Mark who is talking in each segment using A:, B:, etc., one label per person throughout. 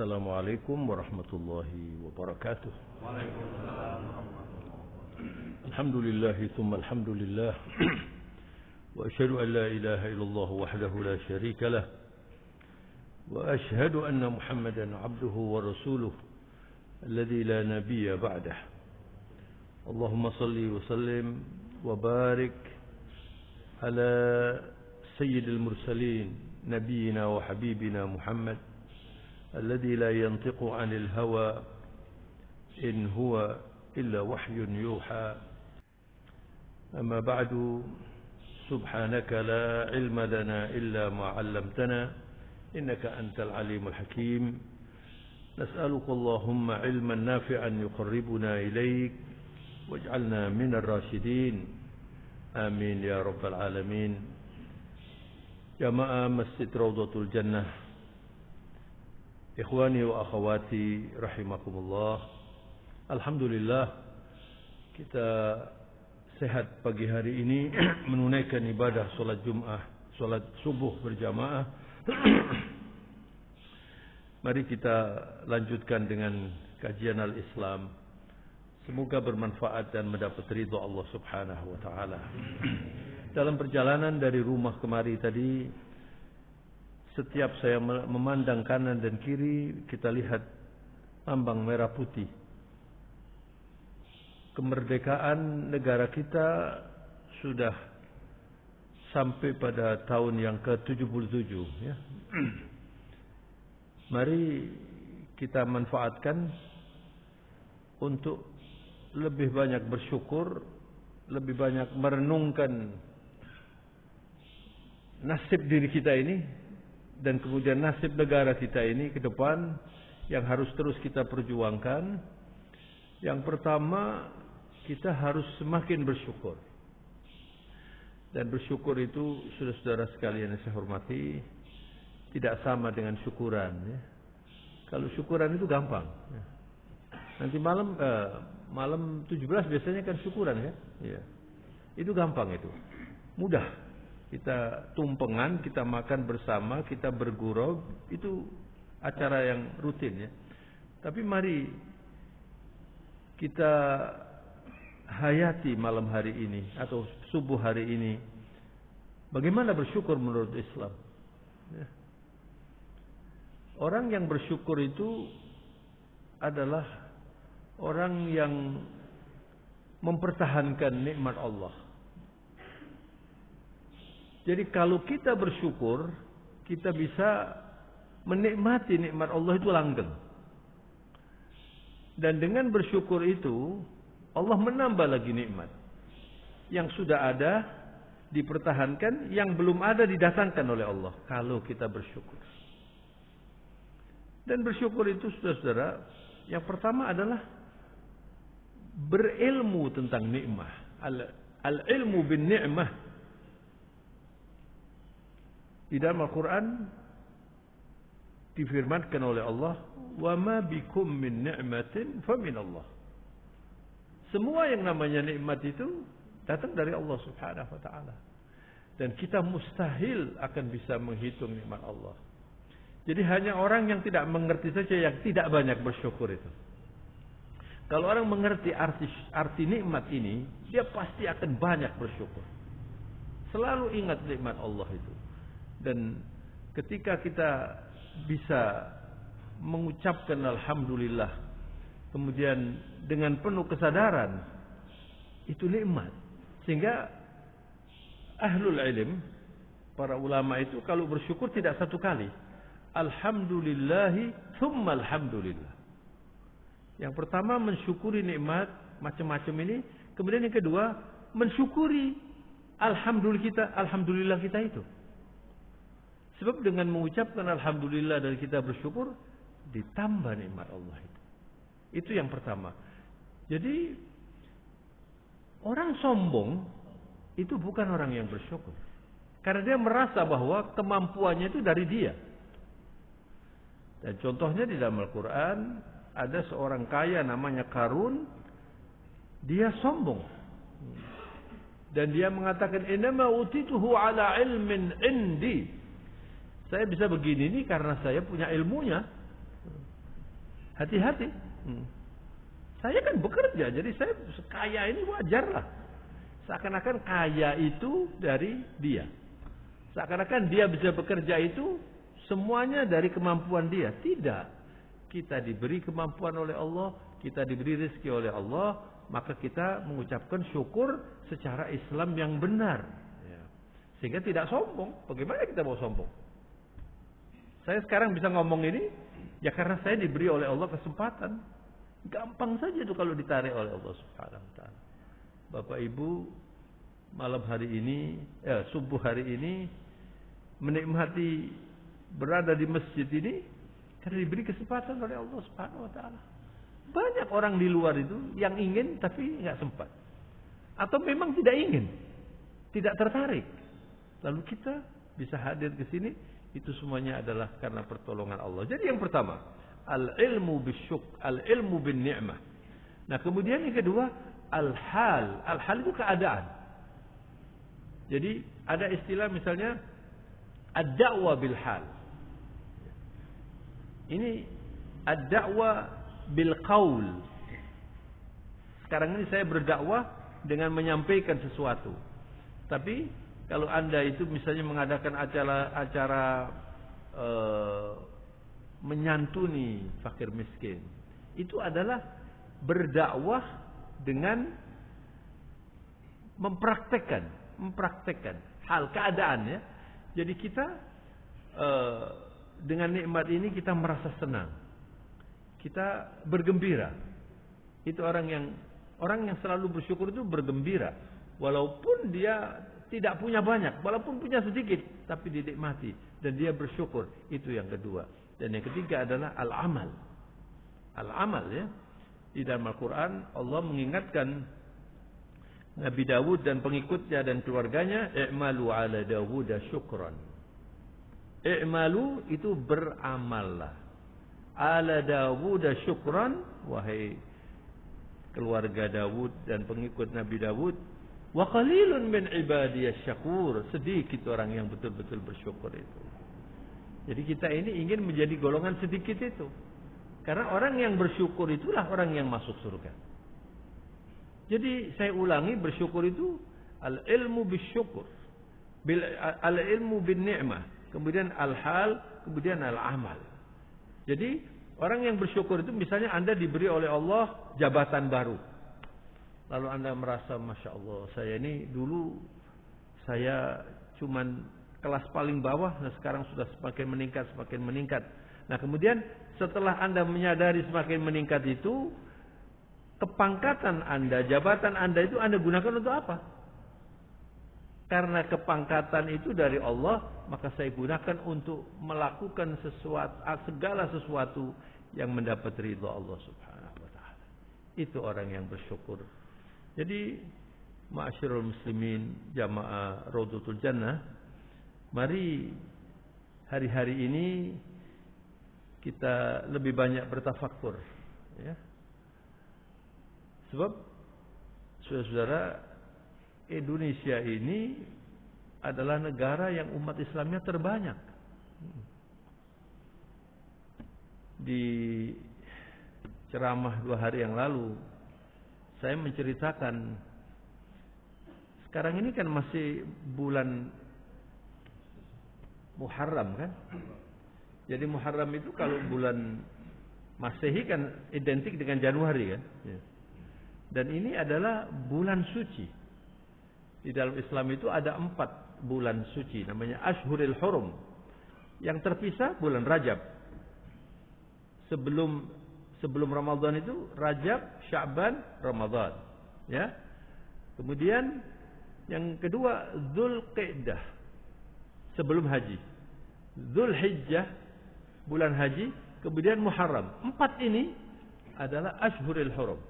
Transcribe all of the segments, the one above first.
A: Assalamualaikum warahmatullahi wabarakatuh.
B: Waalaikumsalam.
A: Alhamdulillah thumma alhamdulillah. Wa asyhadu an la ilaha illallah wahdahu la syarika lah. Wa asyhadu anna Muhammadan abduhu wa rasuluh alladzi la nabiyya ba'dah. Allahumma salli wa sallim wa barik ala sayyidil mursalin nabiyyina wa habibina Muhammad الذي لا ينطق عن الهوى إن هو إلا وحي يوحى أما بعد سبحانك لا علم لنا إلا ما علمتنا إنك أنت العليم الحكيم نسألك اللهم علما نافعا يقربنا إليك واجعلنا من الراشدين آمين يا رب العالمين جماعة مسجد روضة الجنة Ikhwani wa akhawati rahimakumullah. Alhamdulillah kita sehat pagi hari ini menunaikan ibadah salat Jumat, salat subuh berjamaah. Mari kita lanjutkan dengan kajian al-Islam. Semoga bermanfaat dan mendapat ridha Allah Subhanahu wa taala. Dalam perjalanan dari rumah kemari tadi, setiap saya memandang kanan dan kiri, kita lihat lambang merah putih. Kemerdekaan negara kita sudah sampai pada tahun yang ke-77 ya. Mari kita manfaatkan untuk lebih banyak bersyukur, lebih banyak merenungkan nasib diri kita ini dan kemudian nasib negara kita ini ke depan yang harus terus kita perjuangkan. Yang pertama, kita harus semakin bersyukur. Dan bersyukur itu, saudara-saudara sekalian yang saya hormati, tidak sama dengan syukuran ya. Kalau syukuran itu gampang ya. Nanti malam 17 biasanya kan syukuran ya. Ya. Itu gampang itu. Mudah. Kita tumpengan, kita makan bersama, kita bergurau, itu acara yang rutin ya. Tapi mari kita hayati malam hari ini atau subuh hari ini. Bagaimana bersyukur menurut Islam? Ya. Orang yang bersyukur itu adalah orang yang mempertahankan nikmat Allah. Jadi kalau kita bersyukur, kita bisa menikmati nikmat Allah itu langgeng. Dan dengan bersyukur itu, Allah menambah lagi nikmat. Yang sudah ada, dipertahankan, yang belum ada didatangkan oleh Allah. Kalau kita bersyukur. Dan bersyukur itu, saudara-saudara, yang pertama adalah berilmu tentang nikmat. Al-ilmu bin ni'mah. Di dalam Al-Quran difirmankan oleh Allah, "Wa ma bikum min ni'matin fa min Allah." Semua yang namanya nikmat itu datang dari Allah Subhanahu wa taala. Dan kita mustahil akan bisa menghitung nikmat Allah. Jadi hanya orang yang tidak mengerti saja yang tidak banyak bersyukur itu. Kalau orang mengerti arti nikmat ini, dia pasti akan banyak bersyukur. Selalu ingat nikmat Allah itu. Dan ketika kita bisa mengucapkan alhamdulillah, kemudian dengan penuh kesadaran, itu nikmat. Sehingga ahlul ilm, para ulama itu kalau bersyukur tidak satu kali. Alhamdulillahi thumma alhamdulillah. Yang pertama mensyukuri nikmat macam-macam ini, kemudian yang kedua mensyukuri alhamdulillah kita itu. Sebab dengan mengucapkan alhamdulillah dan kita bersyukur, ditambah nikmat Allah itu. Itu yang pertama. Jadi orang sombong itu bukan orang yang bersyukur. Karena dia merasa bahwa kemampuannya itu dari dia. Dan contohnya di dalam Al-Quran, ada seorang kaya namanya Qarun, dia sombong. Dan dia mengatakan, "Innama utituhu ala ilmin indi." Saya bisa begini ini karena saya punya ilmunya. Hati-hati. Saya kan bekerja, jadi saya kaya ini wajar lah. Seakan-akan kaya itu dari dia. Seakan-akan dia bisa bekerja itu semuanya dari kemampuan dia. Tidak. Kita diberi kemampuan oleh Allah, kita diberi rezeki oleh Allah, maka kita mengucapkan syukur secara Islam yang benar. Sehingga tidak sombong. Bagaimana kita mau sombong? Saya sekarang bisa ngomong ini, ya karena saya diberi oleh Allah kesempatan. Gampang saja itu kalau ditarik oleh Allah Subhanahu wa taala. Bapak Ibu, malam hari ini, subuh hari ini menikmati berada di masjid ini karena diberi kesempatan oleh Allah Subhanahu wa taala. Banyak orang di luar itu yang ingin tapi nggak sempat. Atau memang tidak ingin, tidak tertarik. Lalu kita bisa hadir ke sini, itu semuanya adalah karena pertolongan Allah. Jadi yang pertama, al-ilmu bisyuk, al-ilmu bin ni'mah. Nah, kemudian yang kedua, al-hal. Al-hal itu keadaan. Jadi ada istilah misalnya ad-da'wa bil hal. Ini ad-da'wa bil qaul. Sekarang ini saya berdakwah dengan menyampaikan sesuatu. Tapi kalau Anda itu misalnya mengadakan acara menyantuni fakir miskin, itu adalah berdakwah dengan mempraktekkan hal keadaan ya. Jadi kita dengan nikmat ini kita merasa senang, kita bergembira. Itu orang yang selalu bersyukur itu bergembira, walaupun dia tidak punya banyak, walaupun punya sedikit, tapi dinikmati dan dia bersyukur. Itu yang kedua. Dan yang ketiga adalah al-amal. Al-amal ya. Di dalam Al-Quran Allah mengingatkan Nabi Dawud dan pengikutnya dan keluarganya, i'malu ala Dawud syukran. I'malu itu beramallah. Ala Dawud syukran, wahai keluarga Dawud dan pengikut Nabi Dawud, wa qalilun min ibadiyasy syakur, sedikit orang yang betul-betul bersyukur itu. Jadi kita ini ingin menjadi golongan sedikit itu. Karena orang yang bersyukur itulah orang yang masuk surga. Jadi saya ulangi, bersyukur itu al-ilmu bisyukur, al-ilmu bin ni'mah, kemudian al-hal, kemudian al-amal. Jadi orang yang bersyukur itu misalnya Anda diberi oleh Allah jabatan baru. Lalu Anda merasa, Masya Allah, saya ini dulu saya cuman kelas paling bawah, nah sekarang sudah semakin meningkat. Nah kemudian setelah Anda menyadari semakin meningkat itu, kepangkatan Anda, jabatan Anda itu Anda gunakan untuk apa? Karena kepangkatan itu dari Allah, maka saya gunakan untuk melakukan segala sesuatu yang mendapat ridha Allah Subhanahu wa taala. Itu orang yang bersyukur. Jadi, ma'asyiral muslimin, jamaah Raudhatul Jannah, mari hari-hari ini kita lebih banyak bertafakkur, ya. Sebab saudara-saudara, Indonesia ini adalah negara yang umat Islamnya terbanyak. Di ceramah 2 hari yang lalu saya menceritakan, sekarang ini kan masih bulan Muharram kan. Jadi Muharram itu kalau bulan Masehi kan identik dengan Januari kan. Dan ini adalah bulan suci. Di dalam Islam itu ada 4 bulan suci, namanya Ashhurul Hurum. Yang terpisah bulan Rajab. Sebelum Ramadan itu Rajab, Sya'ban, Ramadan. Ya. Kemudian yang kedua Dzulqa'dah, sebelum haji. Dzulhijjah, bulan haji, kemudian Muharram. 4 ini adalah Ashhurul Hurum.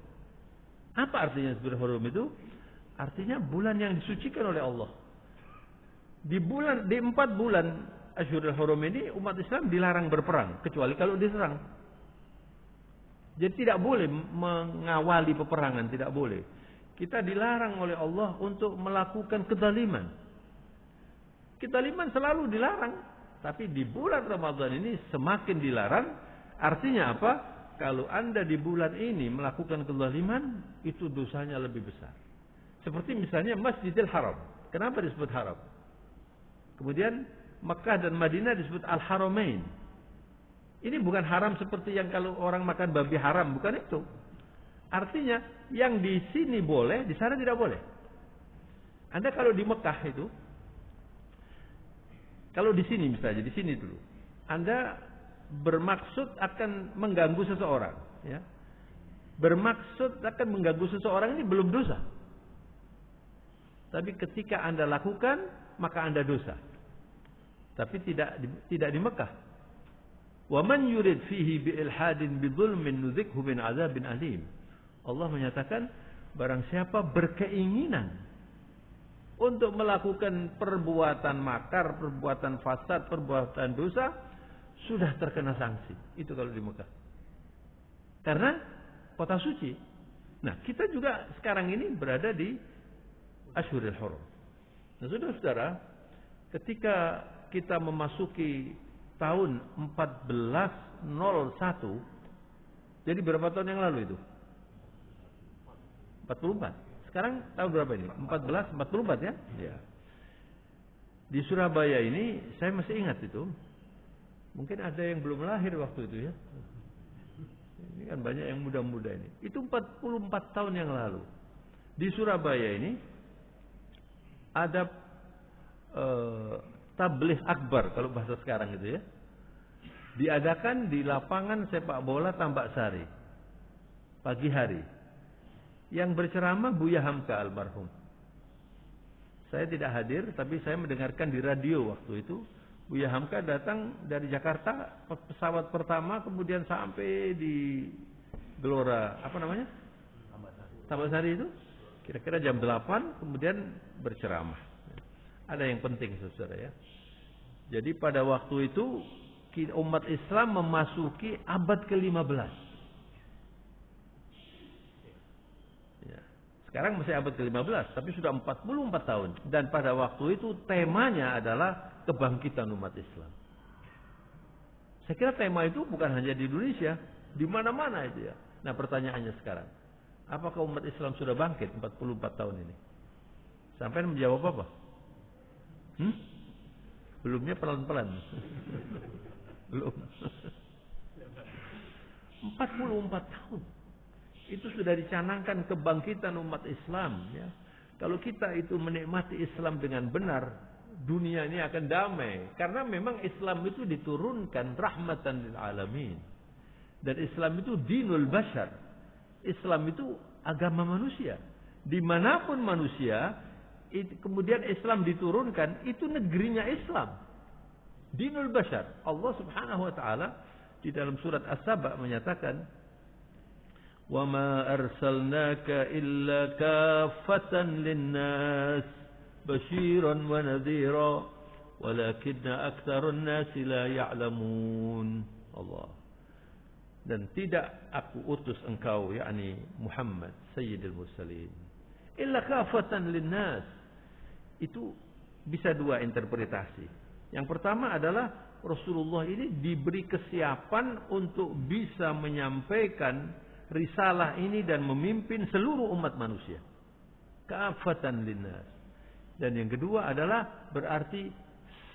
A: Apa artinya Ashhurul Hurum itu? Artinya bulan yang disucikan oleh Allah. Di 4 bulan Ashhurul Hurum ini umat Islam dilarang berperang kecuali kalau diserang. Jadi tidak boleh mengawali peperangan, tidak boleh. Kita dilarang oleh Allah untuk melakukan kezaliman. Kezaliman selalu dilarang, tapi di bulan Ramadan ini semakin dilarang. Artinya apa? kalau Anda di bulan ini melakukan kezaliman, itu dosanya lebih besar. Seperti misalnya Masjidil Haram. Kenapa disebut haram? Kemudian Makkah dan Madinah disebut Al-Haramain. Ini bukan haram seperti yang kalau orang makan babi haram, bukan itu. Artinya yang di sini boleh, di sana tidak boleh. Anda kalau di Mekah itu, kalau di sini misalnya, di sini dulu, Anda bermaksud akan mengganggu seseorang, ya. Bermaksud akan mengganggu seseorang ini belum dosa. Tapi ketika Anda lakukan, maka Anda dosa. Tapi tidak di Mekah. Wa man yurid fihi bi ilhadin bi dzulmin nudzikhu min adzabin alim. Allah menyatakan barang siapa berkeinginan untuk melakukan perbuatan makar, perbuatan fasad, perbuatan dosa, sudah terkena sanksi. Itu kalau di Mekah. Karena kota suci. Nah, kita juga sekarang ini berada di Ashhurul Hurum. Nah, saudara-saudara, ketika kita memasuki tahun 1401, jadi berapa tahun yang lalu itu? 44. Sekarang tahun berapa ini? 1444 ya? Ya. Di Surabaya ini saya masih ingat itu. Mungkin ada yang belum lahir waktu itu ya. Ini kan banyak yang muda-muda ini. Itu 44 tahun yang lalu. Di Surabaya ini ada tabligh akbar kalau bahasa sekarang itu ya. Diadakan di lapangan sepak bola Tambak Sari. Pagi hari. Yang berceramah Buya Hamka almarhum. Saya tidak hadir, tapi saya mendengarkan di radio waktu itu. Buya Hamka datang dari Jakarta, pesawat pertama, kemudian sampai di Gelora, apa namanya? Tambak Sari itu. Kira-kira jam 8, kemudian berceramah. Ada yang penting, saudara ya. Jadi pada waktu itu, umat Islam memasuki abad ke-15. Ya. Sekarang masih abad ke-15, tapi sudah 44 tahun. Dan pada waktu itu temanya adalah kebangkitan umat Islam. Saya kira tema itu bukan hanya di Indonesia, di mana-mana itu ya. Nah, pertanyaannya sekarang, apakah umat Islam sudah bangkit 44 tahun ini? Sampai menjawab apa? Belumnya pelan-pelan. Belum. 44 tahun. Itu sudah dicanangkan kebangkitan umat Islam ya. Kalau kita itu menikmati Islam dengan benar, dunia ini akan damai. Karena memang Islam itu diturunkan rahmatan lil alamin. Dan Islam itu dinul bashar. Islam itu agama manusia. Dimanapun manusia, kemudian Islam diturunkan, itu negerinya Islam. Dinul bashar. Allah subhanahu wa ta'ala di dalam surat As-Saba menyatakan, wa ma arsalnaka illa kaffatan linnas basyiran wa nadhira walakinna aktsarun nasi la ya'lamun. Allah. Dan tidak aku utus engkau, yakni Muhammad sayyidul mursalin, illa kaffatan linnas. Itu bisa dua interpretasi. Yang pertama adalah Rasulullah ini diberi kesiapan untuk bisa menyampaikan risalah ini dan memimpin seluruh umat manusia. Kaffatan linnas. Dan yang kedua adalah berarti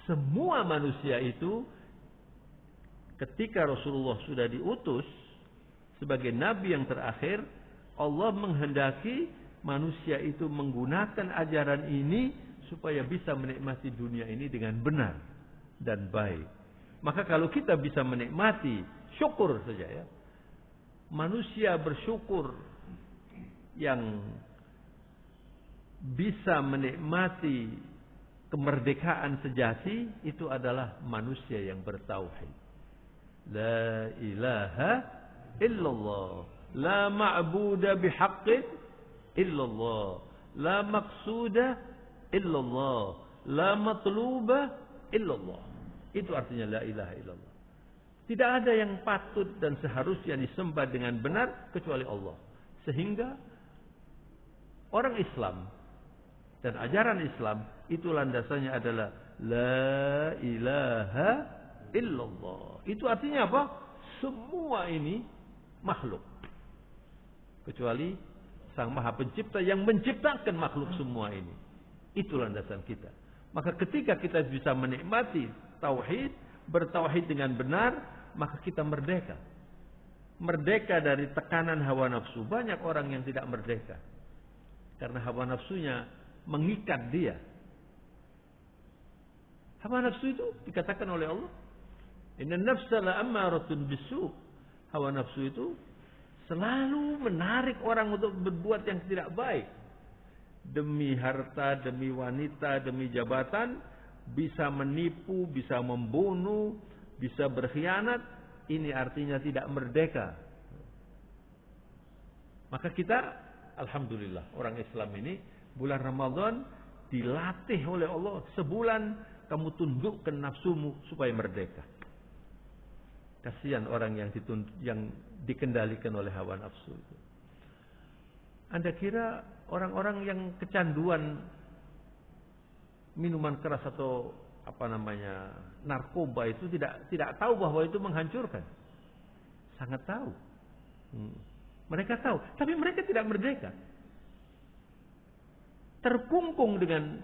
A: semua manusia itu ketika Rasulullah sudah diutus sebagai nabi yang terakhir, Allah menghendaki manusia itu menggunakan ajaran ini supaya bisa menikmati dunia ini dengan benar dan baik. Maka kalau kita bisa menikmati, syukur saja ya. Manusia bersyukur yang bisa menikmati kemerdekaan sejati, itu adalah manusia yang bertauhid. La ilaha illallah, la ma'buda bihaqqin illallah, la maqsuda illallah, la matluba illallah. Itu artinya la ilaha illallah. Tidak ada yang patut dan seharusnya disembah dengan benar kecuali Allah. Sehingga orang Islam dan ajaran Islam itu landasannya adalah la ilaha illallah. Itu artinya apa? Semua ini makhluk. Kecuali Sang Maha Pencipta yang menciptakan makhluk semua ini. Itu landasan kita. Maka ketika kita bisa menikmati tauhid, bertauhid dengan benar, maka kita merdeka. Merdeka dari tekanan hawa nafsu. Banyak orang yang tidak merdeka. Karena hawa nafsunya mengikat dia. Hawa nafsu itu dikatakan oleh Allah, inna nafsa la'ammaratun bisu. Hawa nafsu itu selalu menarik orang untuk berbuat yang tidak baik. Demi harta, demi wanita, demi jabatan, bisa menipu, bisa membunuh, bisa berkhianat. Ini artinya tidak merdeka. Maka kita, alhamdulillah, orang Islam ini bulan Ramadan dilatih oleh Allah. Sebulan kamu tundukkan nafsumu supaya merdeka. Kasihan orang yang dikendalikan oleh hawa nafsu itu. Anda kira orang-orang yang kecanduan minuman keras atau narkoba itu tidak tahu bahwa itu menghancurkan? Sangat tahu. Mereka tahu, tapi mereka tidak merdeka. Terkungkung dengan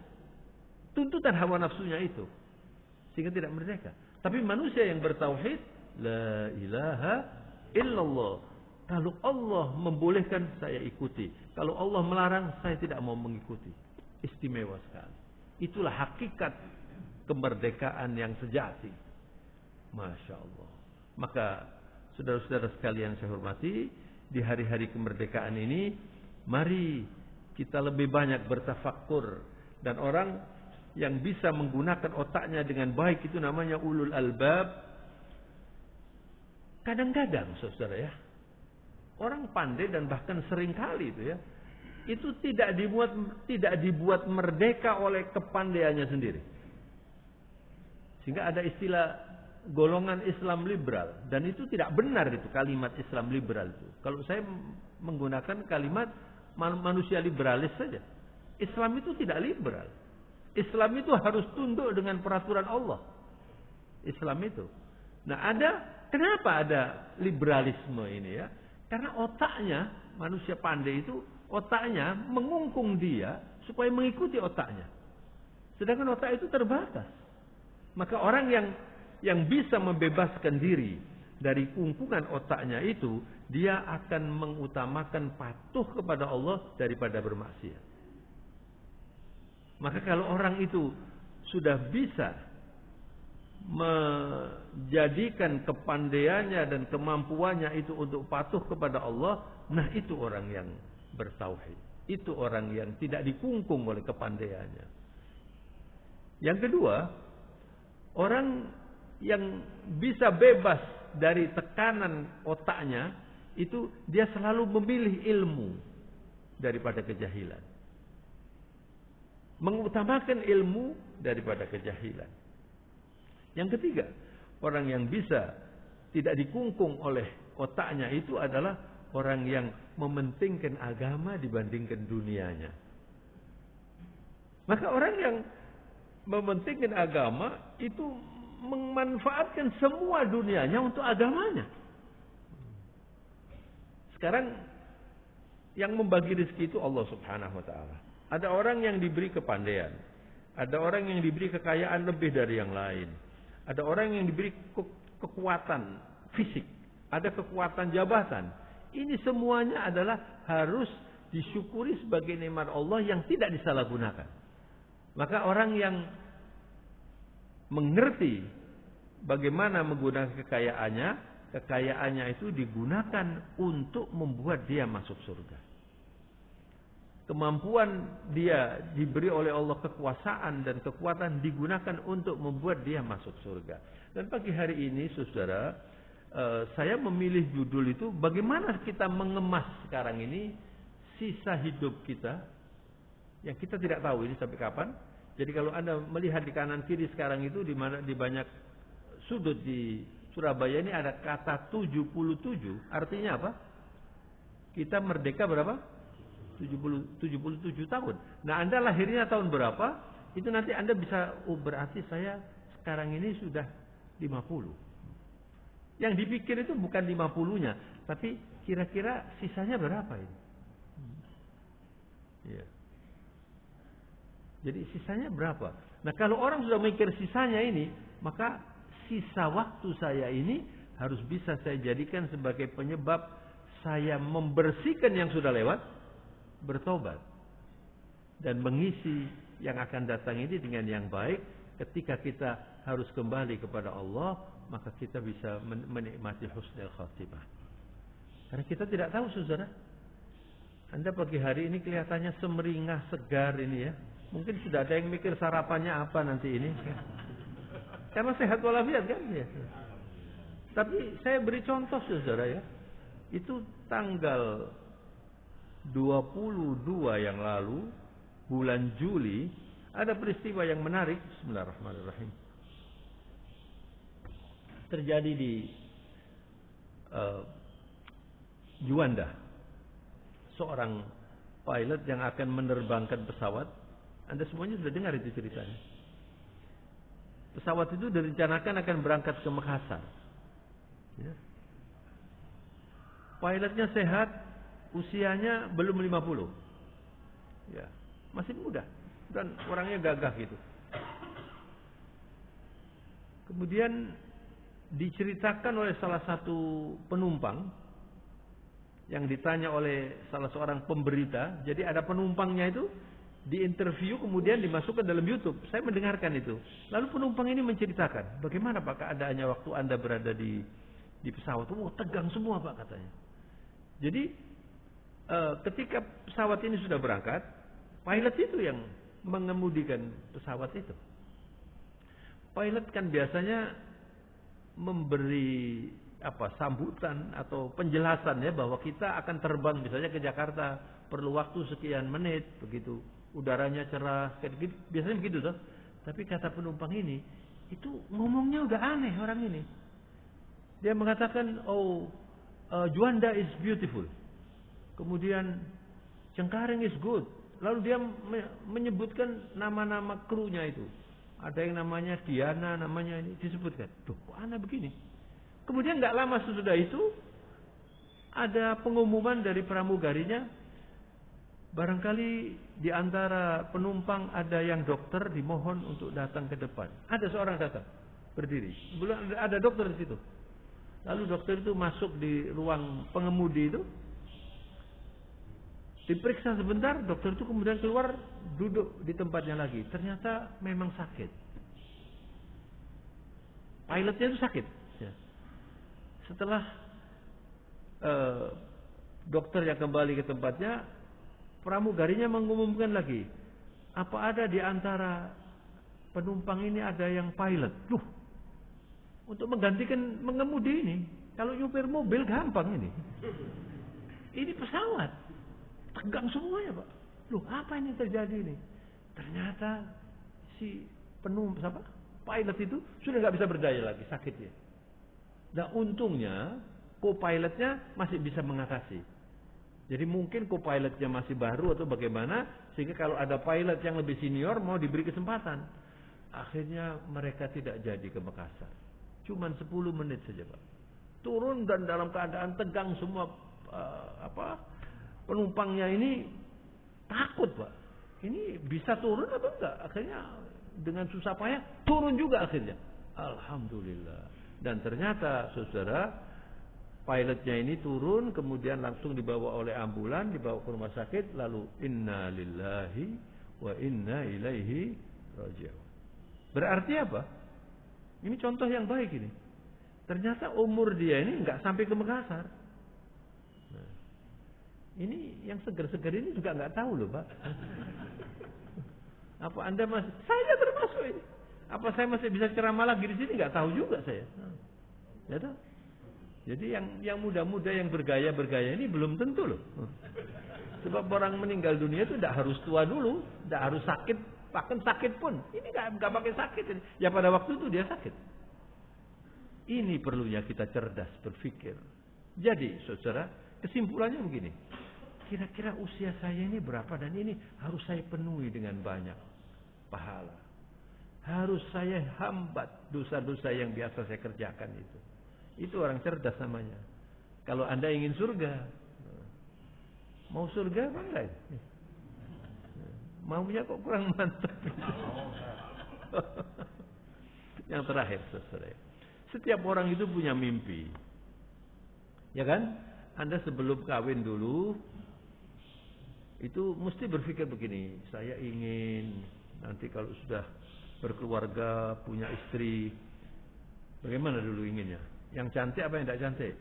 A: tuntutan hawa nafsunya itu, sehingga tidak merdeka. Tapi manusia yang bertauhid, la ilaha illallah. Kalau Allah membolehkan, saya ikuti. Kalau Allah melarang, saya tidak mau mengikuti. Istimewa sekali. Itulah hakikat kemerdekaan yang sejati. Masya Allah. Maka saudara-saudara sekalian saya hormati, di hari-hari kemerdekaan ini, mari kita lebih banyak bertafakkur. Dan orang yang bisa menggunakan otaknya dengan baik itu namanya ulul albab. Kadang-kadang saudara ya, orang pandai dan bahkan seringkali itu ya, itu tidak dibuat merdeka oleh kepandaiannya sendiri. Sehingga ada istilah golongan Islam liberal, dan itu tidak benar itu kalimat Islam liberal itu. Kalau saya menggunakan kalimat manusia liberalis saja. Islam itu tidak liberal. Islam itu harus tunduk dengan peraturan Allah. Islam itu. Nah, kenapa ada liberalisme ini ya? Karena otaknya, manusia pandai itu, otaknya mengungkung dia supaya mengikuti otaknya. Sedangkan otak itu terbatas. Maka orang yang bisa membebaskan diri dari kungkungan otaknya itu, dia akan mengutamakan patuh kepada Allah daripada bermaksiat. Maka kalau orang itu sudah bisa menjadikan kepandaiannya dan kemampuannya itu untuk patuh kepada Allah, nah itu orang yang bertauhid. Itu orang yang tidak dikungkung oleh kepandaiannya. Yang kedua, orang yang bisa bebas dari tekanan otaknya, itu dia selalu memilih ilmu daripada kejahilan. Mengutamakan ilmu daripada kejahilan. Yang ketiga, orang yang bisa tidak dikungkung oleh otaknya itu adalah orang yang mementingkan agama dibandingkan dunianya. Maka orang yang mementingkan agama itu memanfaatkan semua dunianya untuk agamanya. Sekarang yang membagi rezeki itu Allah Subhanahu wa taala. Ada orang yang diberi kepandaian, ada orang yang diberi kekayaan lebih dari yang lain. Ada orang yang diberi kekuatan fisik, ada kekuatan jabatan. Ini semuanya adalah harus disyukuri sebagai nikmat Allah yang tidak disalahgunakan. Maka orang yang mengerti bagaimana menggunakan kekayaannya itu digunakan untuk membuat dia masuk surga. Kemampuan dia diberi oleh Allah, kekuasaan dan kekuatan digunakan untuk membuat dia masuk surga. Dan pagi hari ini saudara, saya memilih judul itu, bagaimana kita mengemas sekarang ini sisa hidup kita yang kita tidak tahu ini sampai kapan. Jadi kalau Anda melihat di kanan kiri sekarang itu, di banyak sudut di Surabaya ini ada kata 77. Artinya apa? Kita merdeka berapa? 77 tahun. Nah, Anda lahirnya tahun berapa? Itu nanti Anda bisa, berarti saya sekarang ini sudah 50. Yang dipikir itu bukan 50-nya, tapi kira-kira sisanya berapa ini? Ya. Jadi sisanya berapa? Nah, kalau orang sudah mikir sisanya ini, maka sisa waktu saya ini harus bisa saya jadikan sebagai penyebab saya membersihkan yang sudah lewat, bertobat, dan mengisi yang akan datang ini dengan yang baik. Ketika kita harus kembali kepada Allah, maka kita bisa menikmati husnul khatimah. Karena kita tidak tahu, saudara. Anda pagi hari ini kelihatannya semeringah, segar ini ya. Mungkin sudah ada yang mikir sarapannya apa nanti ini. Karena sehat walafiat kan ya. Tapi saya beri contoh, saudara ya. Itu tanggal 22 yang lalu, bulan Juli, ada peristiwa yang menarik. Bismillahirrahmanirrahim. Terjadi di Juanda. Seorang pilot yang akan menerbangkan pesawat. Anda semuanya sudah dengar itu ceritanya. Pesawat itu direncanakan akan berangkat ke Makassar. Ya. Pilotnya sehat, usianya belum 50. Ya, masih muda dan orangnya gagah gitu. Kemudian diceritakan oleh salah satu penumpang yang ditanya oleh salah seorang pemberita. Jadi ada penumpangnya itu diinterview kemudian dimasukkan dalam YouTube. Saya mendengarkan itu. Lalu penumpang ini menceritakan, bagaimana Pak keadaannya waktu Anda berada di pesawat. Oh, tegang semua Pak katanya. Jadi ketika pesawat ini sudah berangkat, pilot itu yang mengemudikan pesawat itu. Pilot kan biasanya memberi sambutan atau penjelasan ya, bahwa kita akan terbang misalnya ke Jakarta, perlu waktu sekian menit, begitu udaranya cerah, biasanya begitu toh. Tapi kata penumpang ini, itu ngomongnya udah aneh orang ini. Dia mengatakan, Juanda is beautiful. Kemudian Cengkareng is good. Lalu dia menyebutkan nama-nama krunya itu. Ada yang namanya Diana, namanya ini disebutkan. Duh, kok aneh begini? Kemudian nggak lama sesudah itu ada pengumuman dari pramugarinya, barangkali di antara penumpang ada yang dokter, dimohon untuk datang ke depan. Ada seorang datang, berdiri. Belum ada dokter di situ. Lalu dokter itu masuk di ruang pengemudi itu, diperiksa sebentar, dokter itu kemudian keluar, duduk di tempatnya lagi. Ternyata memang sakit. Pilotnya itu sakit. Ya. Setelah dokter yang kembali ke tempatnya, pramugarinya mengumumkan lagi, apa ada di antara penumpang ini ada yang pilot? Duh, untuk menggantikan mengemudi ini, kalau nyupir mobil gampang ini. Ini pesawat, tegang semuanya Pak. Loh, apa ini terjadi ini? Ternyata si pilot itu sudah nggak bisa berdaya lagi, sakitnya. Nah, untungnya co-pilotnya masih bisa mengatasi. Jadi mungkin co-pilotnya masih baru atau bagaimana, sehingga kalau ada pilot yang lebih senior mau diberi kesempatan. Akhirnya mereka tidak jadi ke Makassar. Cuman 10 menit saja Pak. Turun dan dalam keadaan tegang semua, penumpangnya ini takut Pak. Ini bisa turun atau enggak? Akhirnya dengan susah payah turun juga akhirnya. Alhamdulillah. Dan ternyata saudara, pilotnya ini turun, kemudian langsung dibawa oleh ambulan, dibawa ke rumah sakit, lalu inna lillahi wa inna ilaihi raji'un. Berarti apa? Ini contoh yang baik ini. Ternyata umur dia ini nggak sampai ke Makassar. Nah, ini yang seger-seger ini juga nggak tahu loh Pak. Apa Anda masih? Saya termasuk ini. Apa saya masih bisa ceramah lagi di sini? Nggak tahu juga saya. Ya tahu. Jadi yang muda-muda yang bergaya ini belum tentu loh. Sebab orang meninggal dunia itu tidak harus tua dulu, tidak harus sakit, bahkan sakit pun. Ini nggak pakai sakit. Ya pada waktu itu dia sakit. Ini perlunya kita cerdas berpikir. Jadi, saudara, kesimpulannya begini. Kira-kira usia saya ini berapa dan ini harus saya penuhi dengan banyak pahala. Harus saya hambat dosa-dosa yang biasa saya kerjakan itu. Itu orang cerdas namanya. Kalau Anda ingin surga, mau surga apa enggak? Maunya kok kurang mantap. Yang terakhir, saudara. Setiap orang itu punya mimpi. Ya kan? Anda sebelum kawin dulu itu mesti berpikir begini, saya ingin nanti kalau sudah berkeluarga, punya istri, bagaimana dulu inginnya? Yang cantik apa yang tidak cantik?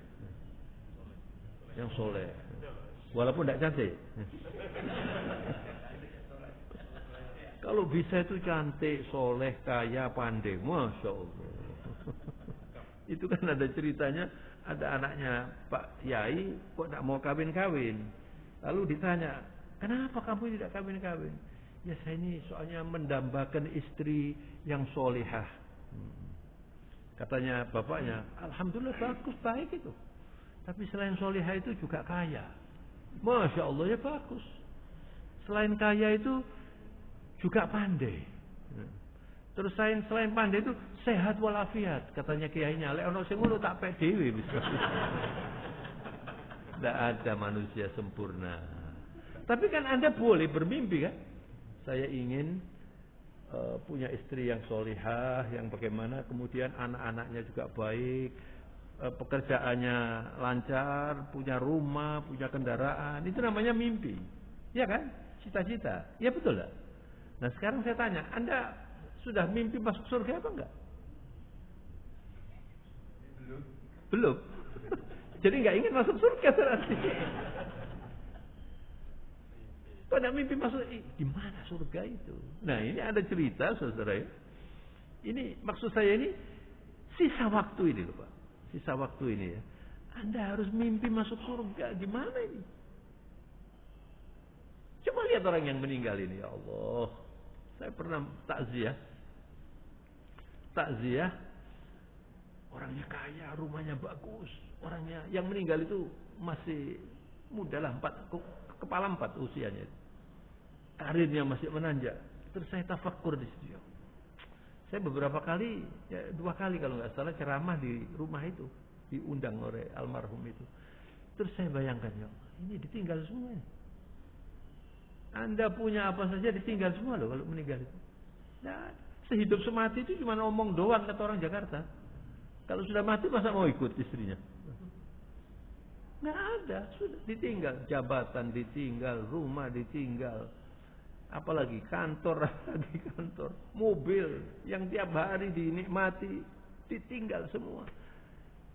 A: Yang soleh. Walaupun tidak cantik. Kalau bisa itu cantik, soleh, kaya, pandai, Masya Allah. Itu kan ada ceritanya, ada anaknya Pak Yai kok tidak mau kawin-kawin. Lalu ditanya, kenapa kamu tidak kawin-kawin? Ya saya ini soalnya mendambakan istri yang solihah. Katanya bapaknya, alhamdulillah bagus, baik itu. Tapi selain solihah itu juga kaya. Masya Allah, ya bagus. Selain kaya itu juga pandai. Terus selain pandai itu sehat walafiat, katanya kiainya. Lek ono sing ngono tak pek dhewe wis. Tidak ada manusia sempurna. Tapi kan Anda boleh bermimpi kan? Saya ingin punya istri yang solihah, yang bagaimana, kemudian anak-anaknya juga baik, pekerjaannya lancar, punya rumah, punya kendaraan. Itu namanya mimpi. Ya kan? Cita-cita. Ya betul lah. Nah sekarang saya tanya, Anda sudah mimpi masuk surga apa enggak? Belum. Jadi nggak ingin masuk surga berarti. Kok ada mimpi masuk? Gimana surga itu? Nah ini ada cerita saudara ya. Ini maksud saya ini sisa waktu ini loh Pak. Sisa waktu ini ya. Anda harus mimpi masuk surga. Gimana ini? Coba lihat orang yang meninggal ini. Ya Allah. Saya pernah takziah. Orangnya kaya, rumahnya bagus. Orangnya yang meninggal itu masih muda lah, kepala 4 usianya. Karirnya masih menanjak. Terus saya tafakkur di situ. Saya beberapa kali, ya 2 kali kalau nggak salah ceramah di rumah itu, diundang oleh almarhum itu. Terus saya bayangkan, ya ini ditinggal semua. Anda punya apa saja ditinggal semua loh kalau meninggal itu. Nah, sehidup semati itu cuma ngomong doang kata orang Jakarta. Kalau sudah mati masa mau ikut istrinya? Nggak ada, sudah ditinggal. Jabatan ditinggal, rumah ditinggal. Apalagi kantor, lagi kantor. Mobil yang tiap hari dinikmati, ditinggal semua.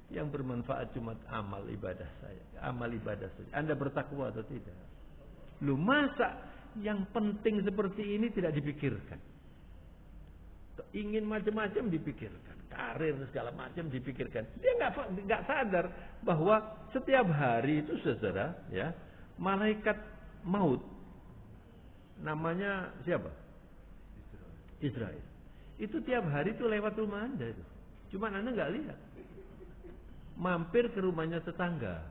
A: Yang bermanfaat cuma amal ibadah saya. Amal ibadah saja. Anda bertakwa atau tidak? Lu masa yang penting seperti ini tidak dipikirkan? Ingin macam-macam dipikirkan, karir segala macam dipikirkan. Dia nggak sadar bahwa setiap hari itu saudara, ya, malaikat maut, namanya siapa? Israel. Itu tiap hari itu lewat rumah Anda itu. Cuman Anda nggak lihat. Mampir ke rumahnya tetangga.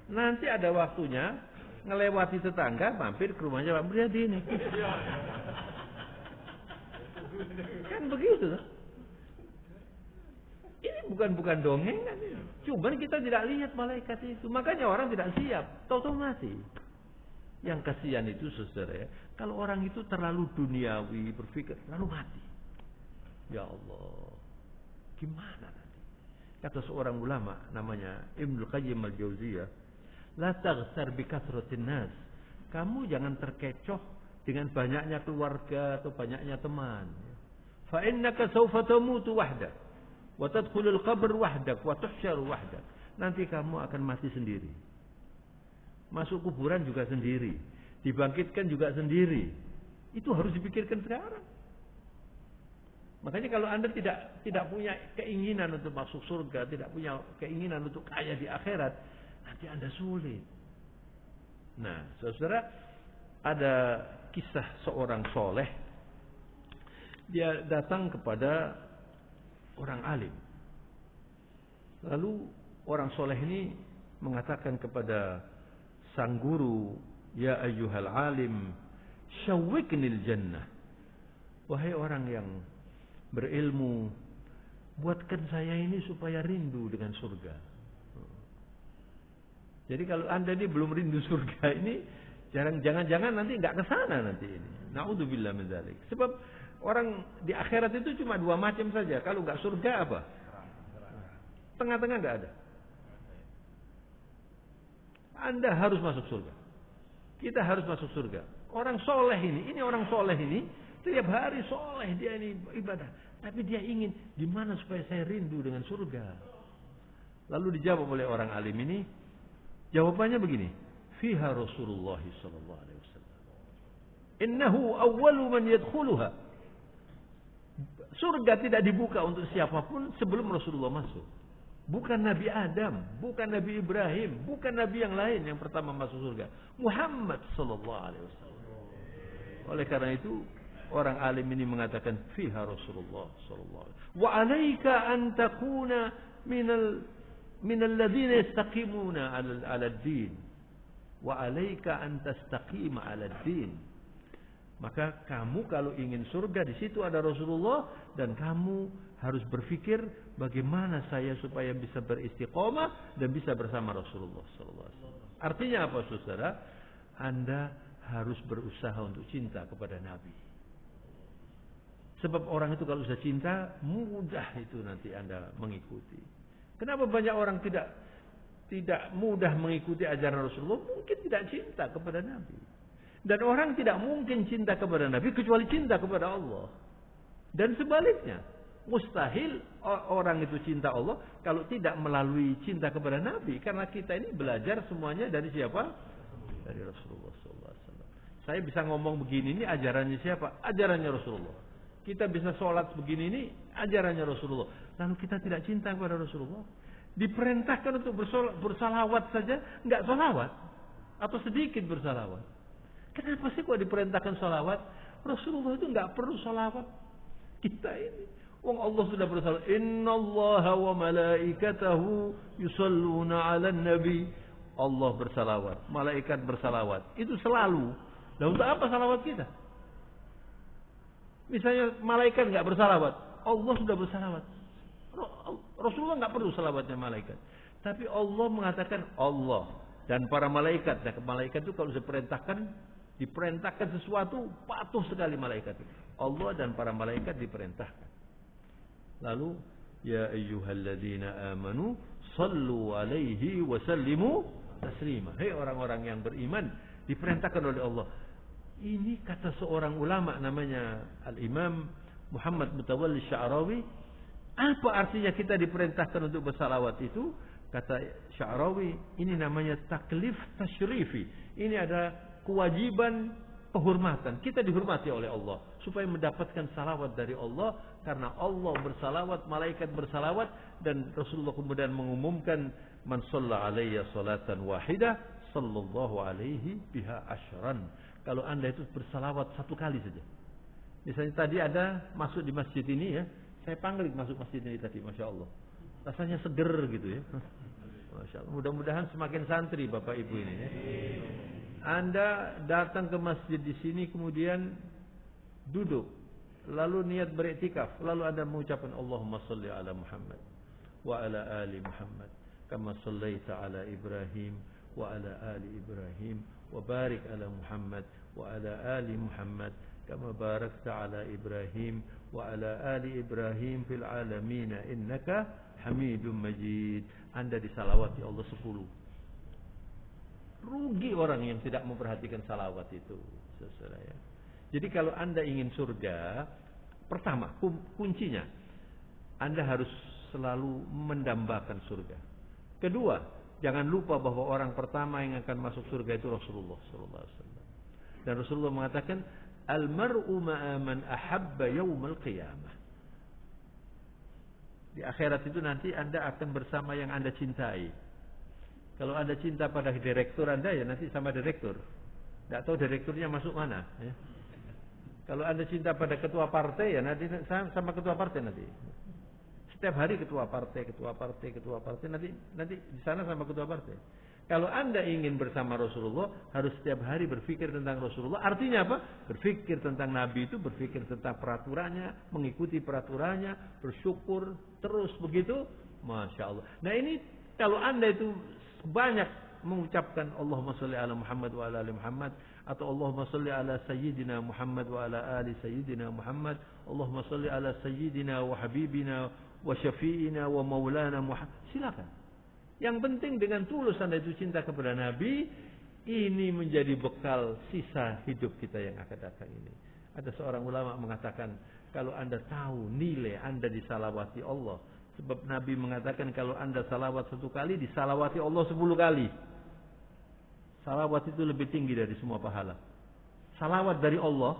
A: Nanti ada waktunya ngelewati tetangga, mampir ke rumahnya Pak Mulyadi ini. Kan begitu. Ini bukan dongengan ini. Cuman kita tidak lihat malaikat itu. Makanya orang tidak siap. Tahu-tahu mati. Yang kasihan itu saudara ya, kalau orang itu terlalu duniawi berpikir lalu mati. Ya Allah. Gimana nanti? Kata seorang ulama namanya Ibnu Qayyim al-Jauziyah, la taghtar bi kathratin nas. Kamu jangan terkecoh dengan banyaknya keluarga atau banyaknya teman. Fa innaka sawfa tamutu wahdak wa tadkhulul qabr wahdak wa tuhsyaru wahdak. Nanti kamu akan mati sendiri. Masuk kuburan juga sendiri, dibangkitkan juga sendiri. Itu harus dipikirkan sekarang. Makanya kalau Anda tidak punya keinginan untuk masuk surga, tidak punya keinginan untuk kaya di akhirat, nanti Anda sulit. Nah, saudara, ada kisah seorang soleh. Dia datang kepada orang alim. Lalu orang soleh ini mengatakan kepada sang guru, ya ayyuhal alim, syawwiknil jannah. Wahai orang yang berilmu, buatkan saya ini supaya rindu dengan surga. Jadi kalau Anda ini belum rindu surga ini, jangan-jangan nanti nggak ke sana nanti ini. Naudzubillah min dzalik. Sebab orang di akhirat itu cuma dua macam saja. Kalau nggak surga apa? Tengah-tengah nggak ada. Anda harus masuk surga. Kita harus masuk surga. Orang soleh ini orang soleh ini setiap hari soleh dia ini ibadah. Tapi dia ingin gimana supaya saya rindu dengan surga. Lalu dijawab oleh orang alim ini. Jawabannya begini. Fiha Rasulullah sallallahu alaihi wasallam. Innahu awwalu man yadkhuluha. Surga tidak dibuka untuk siapapun sebelum Rasulullah masuk. Bukan Nabi Adam, bukan Nabi Ibrahim, bukan Nabi yang lain yang pertama masuk surga. Muhammad sallallahu alaihi wasallam. Oleh karena itu, orang alim ini mengatakan fiha Rasulullah sallallahu alaihi wasallam. Wa 'alaika an takuna min alladhina yastaqimuna 'ala ad-din. Wa 'alaika an tastaqima 'ala ad-din. Maka kamu kalau ingin surga di situ ada Rasulullah dan kamu harus berpikir bagaimana saya supaya bisa beristiqomah dan bisa bersama Rasulullah sallallahu alaihi wasallam. Artinya apa saudara? Anda harus berusaha untuk cinta kepada Nabi. Sebab orang itu kalau sudah cinta mudah itu nanti Anda mengikuti. Kenapa banyak orang tidak mudah mengikuti ajaran Rasulullah? Mungkin tidak cinta kepada Nabi. Dan orang tidak mungkin cinta kepada Nabi kecuali cinta kepada Allah. Dan sebaliknya, mustahil orang itu cinta Allah kalau tidak melalui cinta kepada Nabi. Karena kita ini belajar semuanya dari siapa? Dari Rasulullah SAW. Saya bisa ngomong begini, ini ajarannya siapa? Ajarannya Rasulullah. Kita bisa sholat begini, ini ajarannya Rasulullah. Lalu kita tidak cinta kepada Rasulullah. Diperintahkan untuk bersalawat saja, nggak salawat. Atau sedikit bersalawat. Kenapa sih kok diperintahkan salawat? Rasulullah itu nggak perlu salawat. Kita ini. Wong Allah sudah bersalawat. Innallaha wa malaikatahu yusalluna 'alan nabi. Allah bersalawat, malaikat bersalawat. Itu selalu. Dan untuk apa salawat kita? Misalnya malaikat nggak bersalawat, Allah sudah bersalawat. Rasulullah nggak perlu salawatnya malaikat. Tapi Allah mengatakan Allah dan para malaikat. Dan malaikat itu kalau diperintahkan sesuatu, patuh sekali malaikat itu. Allah dan para malaikat diperintahkan. Lalu, ya ayyuhalladzina amanu sallu alaihi wa sallimu taslima. Hei orang-orang yang beriman, diperintahkan oleh Allah. Ini kata seorang ulama namanya Al-Imam Muhammad Mutawalli Sya'rawi. Apa artinya kita diperintahkan untuk bersalawat itu? Kata Sya'rawi, ini namanya taklif tasyrifi. Ini ada kewajiban penghormatan. Kita dihormati oleh Allah supaya mendapatkan salawat dari Allah, karena Allah bersalawat, malaikat bersalawat, dan Rasulullah kemudian mengumumkan man shalla alayya salatan wahidah sallallahu alaihi biha asyran. Kalau Anda itu bersalawat satu kali saja. Misalnya tadi ada masuk di masjid ini ya, saya panggil masuk masjid ini tadi, Masya Allah. Rasanya seger gitu ya. Masya Allah. Mudah-mudahan semakin santri Bapak Ibu ini ya. Anda datang ke masjid di sini kemudian duduk, lalu niat beriktikaf, lalu Anda mengucapkan Allahumma salli ala Muhammad wa ala ali Muhammad kama sallaita ala Ibrahim wa ala ali Ibrahim wa barik ala Muhammad wa ala ali Muhammad kama barakta ala Ibrahim wa ala ali Ibrahim fil alamin innaka Hamidum Majid. Anda disalawati Allah 10. Rugi orang yang tidak memperhatikan salawat itu, saudara ya. Jadi kalau Anda ingin surga, pertama kuncinya Anda harus selalu mendambakan surga. Kedua, jangan lupa bahwa orang pertama yang akan masuk surga itu Rasulullah sallallahu alaihi wasallam. Dan Rasulullah mengatakan, "Al-mar'u ma'a man ahabba yaumal qiyamah." Di akhirat itu nanti Anda akan bersama yang Anda cintai. Kalau Anda cinta pada direktur Anda, ya nanti sama direktur. Tidak tahu direkturnya masuk mana. Ya. Kalau Anda cinta pada ketua partai, ya nanti sama ketua partai nanti. Setiap hari ketua partai, nanti di sana sama ketua partai. Kalau Anda ingin bersama Rasulullah, harus setiap hari berpikir tentang Rasulullah. Artinya apa? Berpikir tentang Nabi itu, berpikir tentang peraturannya, mengikuti peraturannya, bersyukur, terus begitu. Masya Allah. Nah ini kalau Anda itu banyak mengucapkan Allahumma sholli ala Muhammad wa ala ali Muhammad, atau Allahumma sholli ala sayyidina Muhammad wa ala ali sayyidina Muhammad, Allahumma sholli ala sayyidina wa habibina wa syafi'ina wa maulana Muhammad. Silakan. Yang penting dengan tulus Anda itu cinta kepada Nabi, ini menjadi bekal sisa hidup kita yang akan datang ini. Ada seorang ulama mengatakan, kalau Anda tahu nilai Anda disalawati Allah, sebab Nabi mengatakan kalau Anda salawat 1 kali, disalawati Allah 10 kali. Salawat itu lebih tinggi dari semua pahala. Salawat dari Allah,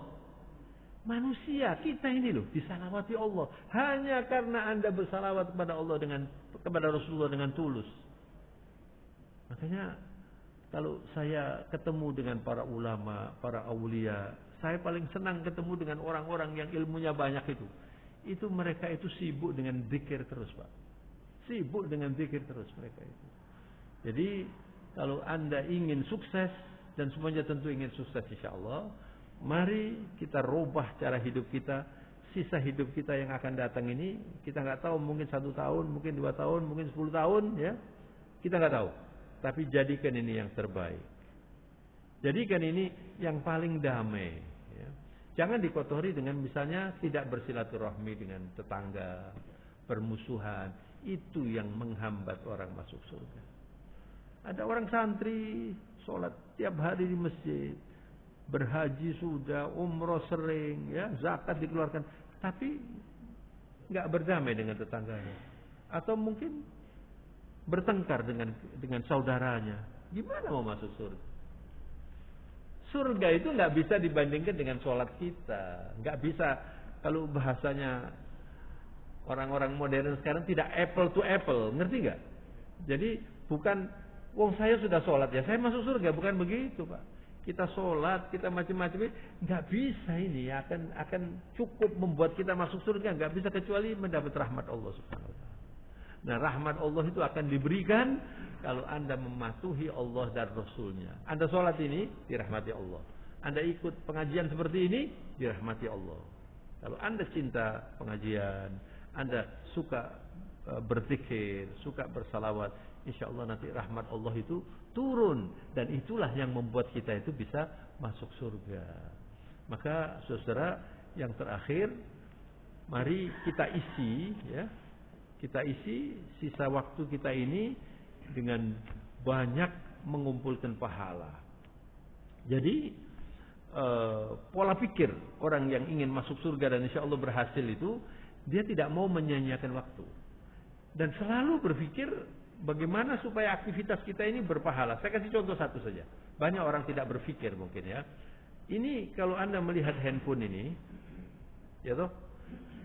A: manusia kita ini loh disalawati Allah hanya karena Anda bersalawat kepada Allah kepada Rasulullah dengan tulus. Makanya kalau saya ketemu dengan para ulama, para aulia, saya paling senang ketemu dengan orang-orang yang ilmunya banyak itu. Itu mereka itu sibuk dengan zikir terus, Pak. Sibuk dengan zikir terus mereka itu. Jadi kalau Anda ingin sukses, dan semuanya tentu ingin sukses insyaallah, mari kita rubah cara hidup kita. Sisa hidup kita yang akan datang ini, kita nggak tahu, mungkin 1 tahun, mungkin 2 tahun, mungkin 10 tahun, ya. Kita nggak tahu. Tapi jadikan ini yang terbaik. Jadikan ini yang paling damai. Ya. Jangan dikotori dengan misalnya tidak bersilaturahmi dengan tetangga, bermusuhan. Itu yang menghambat orang masuk surga. Ada orang santri sholat tiap hari di masjid, berhaji sudah, umroh sering, ya, zakat dikeluarkan, tapi nggak berdamai dengan tetangganya, atau mungkin bertengkar dengan saudaranya. Gimana mau masuk surga? Surga itu nggak bisa dibandingkan dengan sholat kita. Nggak bisa, kalau bahasanya orang-orang modern sekarang, tidak apple to apple, ngerti nggak? Jadi bukan, wong saya sudah sholat ya, saya masuk surga, bukan begitu, Pak. Kita sholat, kita macam-macam, nggak bisa ini, akan cukup membuat kita masuk surga, nggak bisa kecuali mendapat rahmat Allah Subhanahu wa taala. Nah, rahmat Allah itu akan diberikan kalau Anda mematuhi Allah dan Rasulnya. Anda sholat ini, dirahmati Allah. Anda ikut pengajian seperti ini, dirahmati Allah. Kalau Anda cinta pengajian, Anda suka berzikir, suka bersalawat, insya Allah nanti rahmat Allah itu turun. Dan itulah yang membuat kita itu bisa masuk surga. Maka saudara, yang terakhir, mari kita isi, ya, kita isi sisa waktu kita ini dengan banyak mengumpulkan pahala. Jadi pola pikir orang yang ingin masuk surga dan insya Allah berhasil itu, dia tidak mau menyia-nyiakan waktu, dan selalu berpikir bagaimana supaya aktivitas kita ini berpahala. Saya kasih contoh satu saja. Banyak orang tidak berpikir mungkin, ya. Ini kalau Anda melihat handphone ini, ya toh,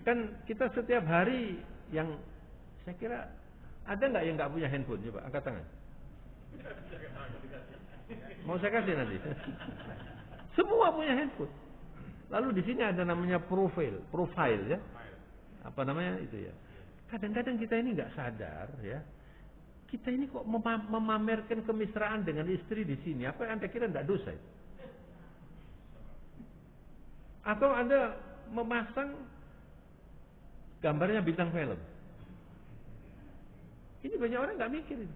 A: kan kita setiap hari yang, saya kira ada nggak yang nggak punya handphone? Coba angkat tangan. Mau saya kasih nanti. Semua punya handphone. Lalu di sini ada namanya profile, ya. Apa namanya itu, ya. Kadang-kadang kita ini nggak sadar, ya. Kita ini kok memamerkan kemesraan dengan istri di sini. Apa Anda kira nggak dosa itu? Atau Anda memasang gambarnya bintang film? Ini banyak orang nggak mikir ini.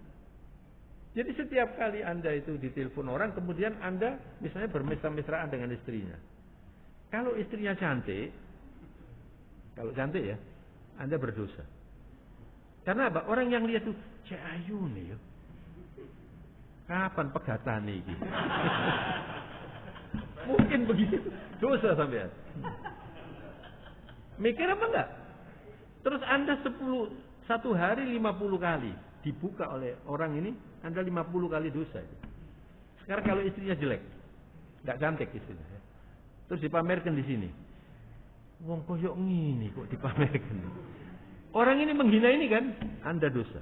A: Jadi setiap kali Anda itu ditelepon orang, kemudian Anda misalnya bermesra-mesraan dengan istrinya. Kalau istrinya cantik, ya, Anda berdosa. Karena apa? Orang yang lihat tuh, Cek Ayu nih, ya. Kapan pegatan nih? Mungkin begitu. Dosa sampean. Mikir apa enggak? Terus Anda 1 hari 50 kali dibuka oleh orang ini, Anda 50 kali dosa. Sekarang kalau istrinya jelek, nggak cantik istrinya, ya. Terus dipamerkan di sini. Wong koyok ngini kok dipamerkan. Orang ini menghina ini kan, Anda dosa.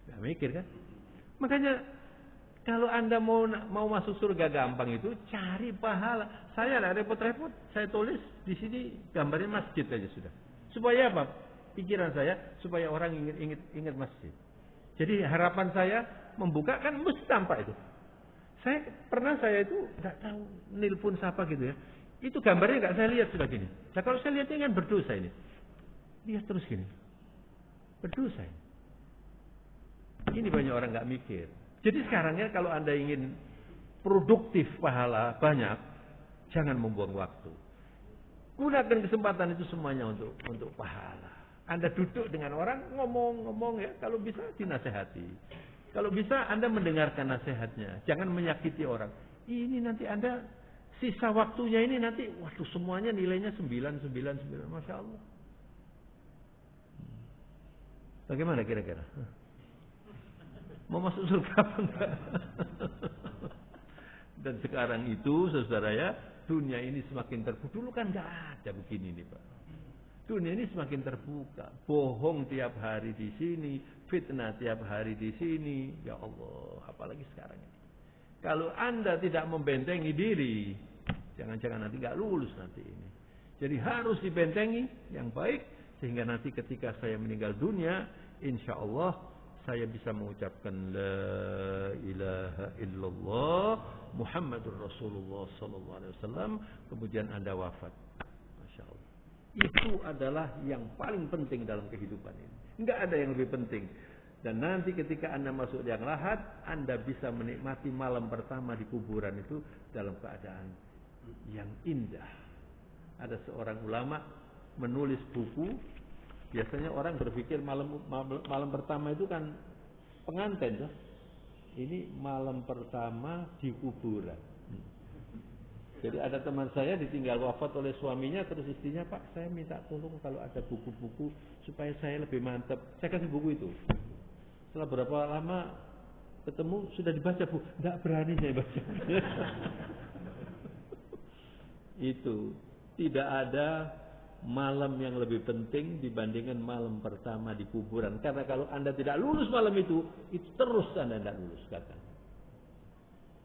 A: Nggak mikir kan? Makanya kalau Anda mau masuk surga gampang itu, cari pahala. Saya nggak repot-repot, saya tulis di sini gambarnya masjid aja sudah. Supaya apa? Pikiran saya supaya orang ingat masjid. Jadi harapan saya membuka kan mesti tampak itu. Saya itu nggak tahu nelpon siapa gitu, ya. Itu gambarnya nggak saya lihat sudah gini. Nah kalau saya lihatnya kan berdosa ini. Lihat terus gini. Berdosa ini. Ini banyak orang nggak mikir. Jadi sekarang ya kalau Anda ingin produktif pahala banyak, jangan membuang waktu. Gunakan kesempatan itu semuanya untuk pahala. Anda duduk dengan orang ngomong ya, kalau bisa dinasehati. Kalau bisa Anda mendengarkan nasihatnya, jangan menyakiti orang. Ini nanti Anda sisa waktunya ini nanti, waduh semuanya nilainya 9, Masya Allah. Bagaimana kira-kira? Mau masuk surga apa enggak? Dan sekarang itu, saudara ya, dunia ini semakin terbuka. Dulu kan enggak ada begini nih Pak. Dunia ini semakin terbuka. Bohong tiap hari di sini, fitnah tiap hari di sini. Ya Allah, apalagi sekarang ini. Kalau Anda tidak membentengi diri, jangan-jangan nanti enggak lulus nanti ini. Jadi harus dibentengi yang baik, sehingga nanti ketika saya meninggal dunia, insya Allah saya bisa mengucapkan la ilaha illallah Muhammadur Rasulullah sallallahu alaihi wasallam, kemudian Anda wafat. Masya Allah. Itu adalah yang paling penting dalam kehidupan ini. Enggak ada yang lebih penting. Dan nanti ketika Anda masuk liang lahat, Anda bisa menikmati malam pertama di kuburan itu dalam keadaan yang indah. Ada seorang ulama menulis buku. Biasanya orang berpikir malam pertama itu kan pengantin, ya. Ini malam pertama di kuburan. Jadi ada teman saya ditinggal wafat oleh suaminya, terus istrinya, Pak, saya minta tolong kalau ada buku-buku supaya saya lebih mantap. Saya kasih buku itu. Setelah berapa lama ketemu sudah dibaca, Bu. Enggak berani saya baca. Itu tidak ada malam yang lebih penting dibandingkan malam pertama di kuburan. Karena kalau Anda tidak lulus malam itu terus Anda tidak lulus, kata.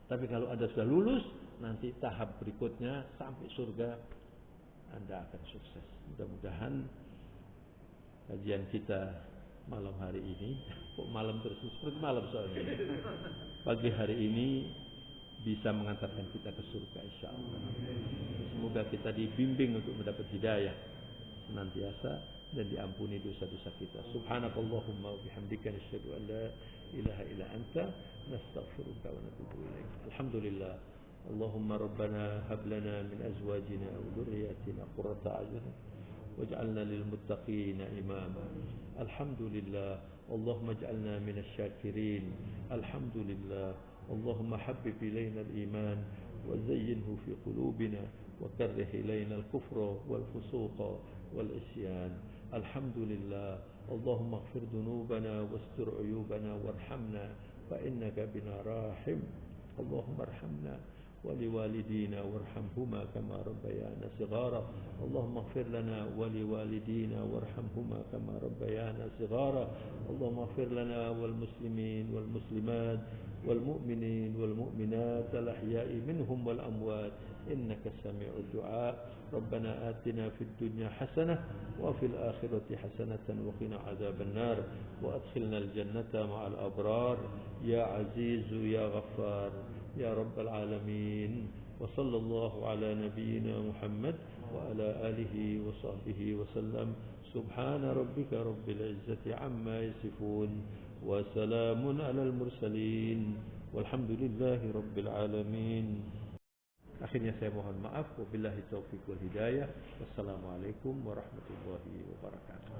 A: Tapi kalau Anda sudah lulus, nanti tahap berikutnya sampai surga Anda akan sukses. Mudah-mudahan kajian kita malam hari ini, kok malam terus seperti malam soalnya, pagi hari ini bisa mengantarkan kita ke surga insyaallah. Semoga kita dibimbing untuk mendapat hidayah senantiasa dan diampuni dosa-dosa kita. Subhanakallahumma wa bihamdika nasyhadu an la ilaha illa anta nastaghfiruka wa natubu ilaik. Alhamdulillah. Allahumma rabbana hab lana min azwajina wa dhurriyyatina qurrata a'yun waj'alna lil muttaqina imama. Alhamdulillah. Allahumma ij'alna minasy syakirin. Alhamdulillah. اللهم حبب إلينا الإيمان وزينه في قلوبنا وكره إلينا الكفر والفسوق والعصيان. الحمد لله. اللهم اغفر ذنوبنا واستر عيوبنا وارحمنا فإنك بنا راحم. اللهم ارحمنا ولوالدينا وارحمهما كما ربيانا صغارا. اللهم اغفر لنا ولوالدينا وارحمهما كما ربيانا صغارا. اللهم اغفر لنا والمسلمين والمسلمات والمؤمنين والمؤمنات الأحياء منهم والأموات إنك سميع الدعاء. ربنا آتنا في الدنيا حسنة وفي الآخرة حسنة وقنا عذاب النار وأدخلنا الجنة مع الأبرار يا عزيز يا غفار يا رب العالمين. وصلى الله على نبينا محمد وعلى آله وصحبه وسلم. سبحان ربك رب العزة عما يصفون وسلام على المرسلين والحمد لله رب العالمين. Akhirnya saya mohon maaf. Wabillahi taufiq wal hidayah. Wassalamualaikum warahmatullahi wabarakatuh.